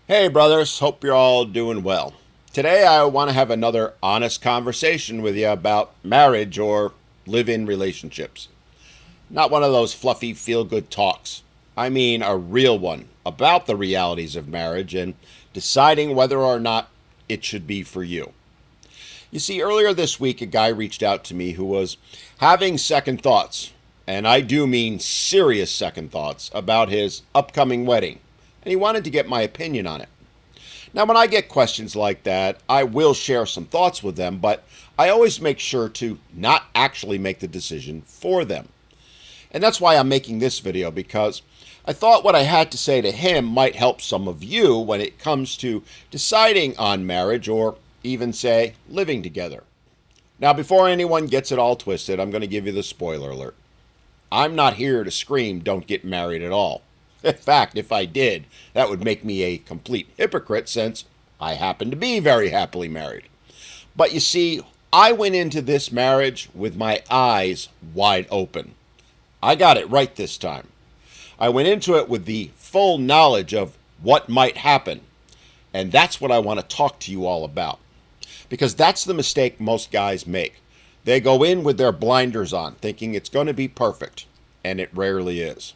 Hey, brothers. Hope you're all doing well. Today, I want to have another honest conversation with you about marriage or live in relationships. Not one of those fluffy, feel good talks. I mean, a real one about the realities of marriage and deciding whether or not it should be for you. You see, earlier this week, a guy reached out to me who was having second thoughts, and I do mean serious second thoughts, about his upcoming wedding, and he wanted to get my opinion on it. Now, when I get questions like that, I will share some thoughts with them, but I always make sure to not actually make the decision for them. And that's why I'm making this video, because I thought what I had to say to him might help some of you when it comes to deciding on marriage or even, say, living together. Now, before anyone gets it all twisted, I'm going to give you the spoiler alert. I'm not here to scream, don't get married at all. In fact, if I did, that would make me a complete hypocrite since I happen to be very happily married. But you see, I went into this marriage with my eyes wide open. I got it right this time. I went into it with the full knowledge of what might happen. And that's what I want to talk to you all about. Because that's the mistake most guys make. They go in with their blinders on, thinking it's going to be perfect. And it rarely is.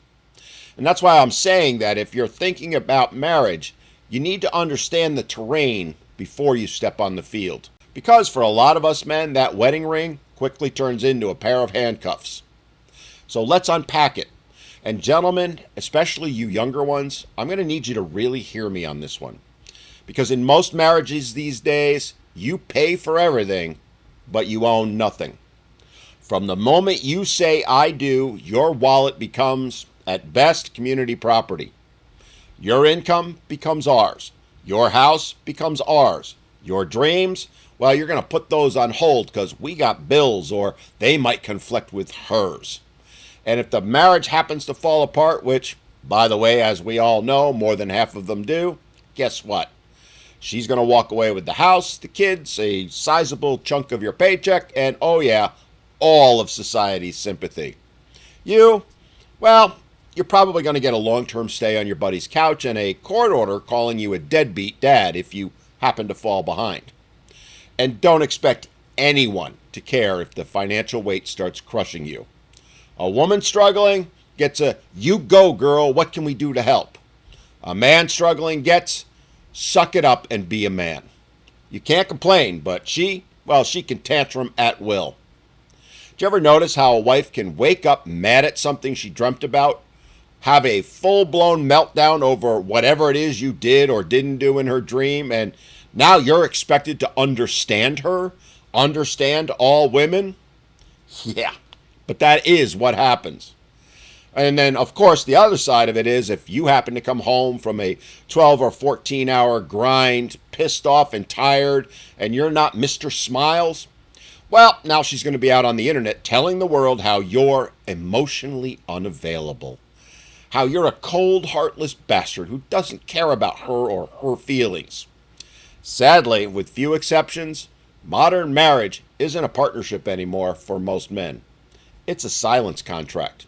And that's why I'm saying that if you're thinking about marriage, you need to understand the terrain before you step on the field. Because for a lot of us men, that wedding ring quickly turns into a pair of handcuffs. So let's unpack it. And gentlemen, especially you younger ones, I'm going to need you to really hear me on this one. Because in most marriages these days, you pay for everything, but you own nothing. From the moment you say I do, your wallet becomes, at best, community property. Your income becomes ours. Your house becomes ours. Your dreams, well, you're going to put those on hold because we got bills or they might conflict with hers. And if the marriage happens to fall apart, which, by the way, as we all know, more than half of them do, guess what? She's going to walk away with the house, the kids, a sizable chunk of your paycheck, and oh yeah, all of society's sympathy. You, well, you're probably going to get a long-term stay on your buddy's couch and a court order calling you a deadbeat dad if you happen to fall behind. And don't expect anyone to care if the financial weight starts crushing you. A woman struggling gets a, you go girl, what can we do to help? A man struggling gets, suck it up and be a man. You can't complain, but she can tantrum at will. Do you ever notice how a wife can wake up mad at something she dreamt about, have a full-blown meltdown over whatever it is you did or didn't do in her dream, and now you're expected to understand her, understand all women? Yeah, but that is what happens. And then, of course, the other side of it is if you happen to come home from a 12 or 14-hour grind, pissed off and tired, and you're not Mr. Smiles, well, now she's going to be out on the internet telling the world how you're emotionally unavailable. How you're a cold, heartless bastard who doesn't care about her or her feelings. Sadly, with few exceptions, modern marriage isn't a partnership anymore for most men. It's a silence contract.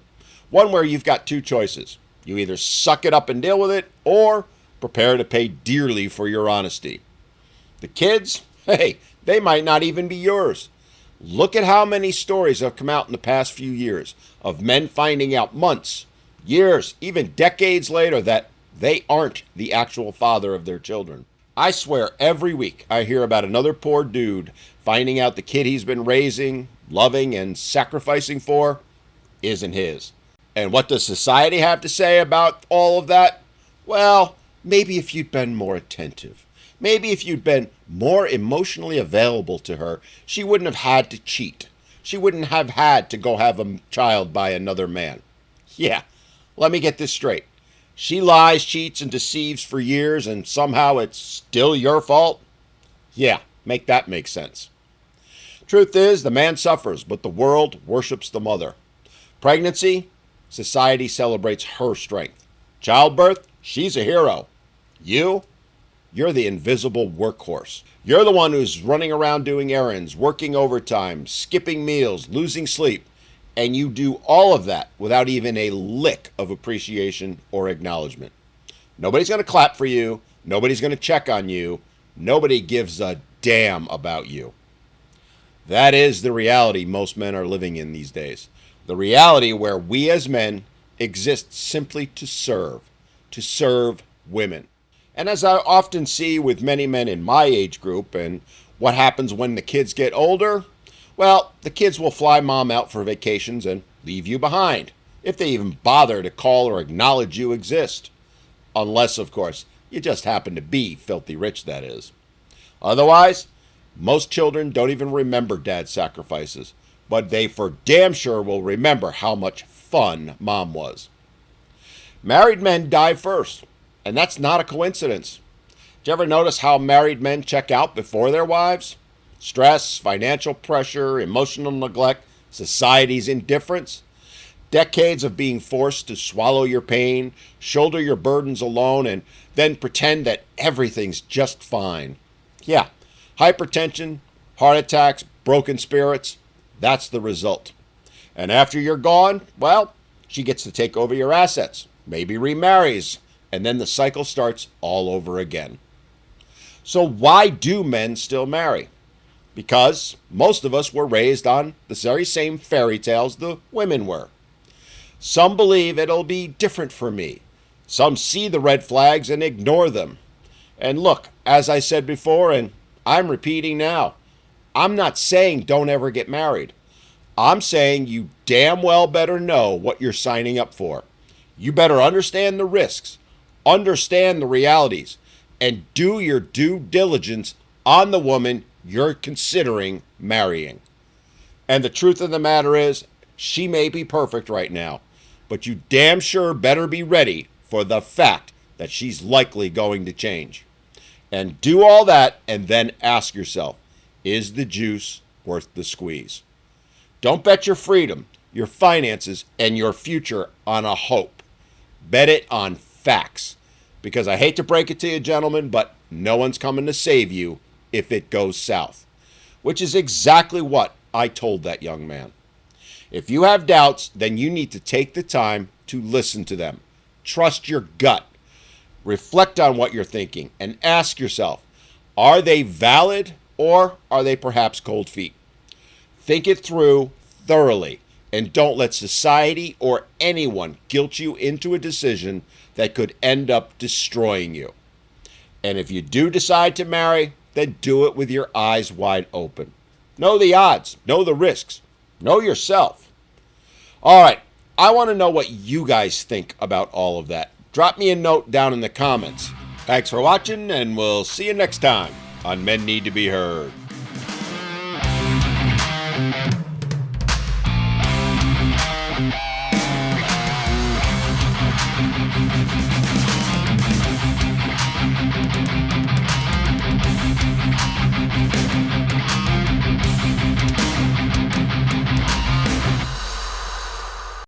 One where you've got two choices. You either suck it up and deal with it, or prepare to pay dearly for your honesty. The kids, hey, they might not even be yours. Look at how many stories have come out in the past few years of men finding out months, years, even decades later that they aren't the actual father of their children. I swear every week I hear about another poor dude finding out the kid he's been raising, loving, and sacrificing for isn't his. And what does society have to say about all of that? Well, maybe if you'd been more attentive. Maybe if you'd been more emotionally available to her, she wouldn't have had to cheat. She wouldn't have had to go have a child by another man. Yeah, let me get this straight. She lies, cheats, and deceives for years, and somehow it's still your fault? Yeah, make that make sense. Truth is, the man suffers, but the world worships the mother. Pregnancy, society celebrates her strength. Childbirth, she's a hero. You're the invisible workhorse. You're the one who's running around doing errands, working overtime, skipping meals, losing sleep, and you do all of that without even a lick of appreciation or acknowledgement. Nobody's going to clap for you. Nobody's going to check on you. Nobody gives a damn about you. That is the reality most men are living in these days. The reality where we as men exist simply to serve women. And as I often see with many men in my age group, and what happens when the kids get older, well, the kids will fly mom out for vacations and leave you behind, if they even bother to call or acknowledge you exist. Unless, of course, you just happen to be filthy rich, that is. Otherwise, most children don't even remember dad's sacrifices, but they for damn sure will remember how much fun mom was. Married men die first, and that's not a coincidence. Did you ever notice how married men check out before their wives? Stress, financial pressure, emotional neglect, society's indifference. Decades of being forced to swallow your pain, shoulder your burdens alone, and then pretend that everything's just fine. Yeah, hypertension, heart attacks, broken spirits, that's the result. And after you're gone, well, she gets to take over your assets, maybe remarries, and then the cycle starts all over again. So why do men still marry? Because most of us were raised on the very same fairy tales the women were. Some believe it'll be different for me. Some see the red flags and ignore them. And look, as I said before, and I'm repeating now, I'm not saying don't ever get married. I'm saying you damn well better know what you're signing up for. You better understand the risks, understand the realities, and do your due diligence on the woman you're considering marrying. And the truth of the matter is, she may be perfect right now, but you damn sure better be ready for the fact that she's likely going to change. And do all that and then ask yourself, is the juice worth the squeeze? Don't bet your freedom, your finances, and your future on a hope. Bet it on facts. Because I hate to break it to you, gentlemen, but no one's coming to save you if it goes south. Which is exactly what I told that young man. If you have doubts, then you need to take the time to listen to them. Trust your gut. Reflect on what you're thinking and ask yourself, are they valid or are they perhaps cold feet? Think it through thoroughly and don't let society or anyone guilt you into a decision that could end up destroying you. And if you do decide to marry, then do it with your eyes wide open. Know the odds, know the risks, know yourself. All right, I want to know what you guys think about all of that. Drop me a note down in the comments. Thanks for watching, and we'll see you next time on Men Need to Be Heard.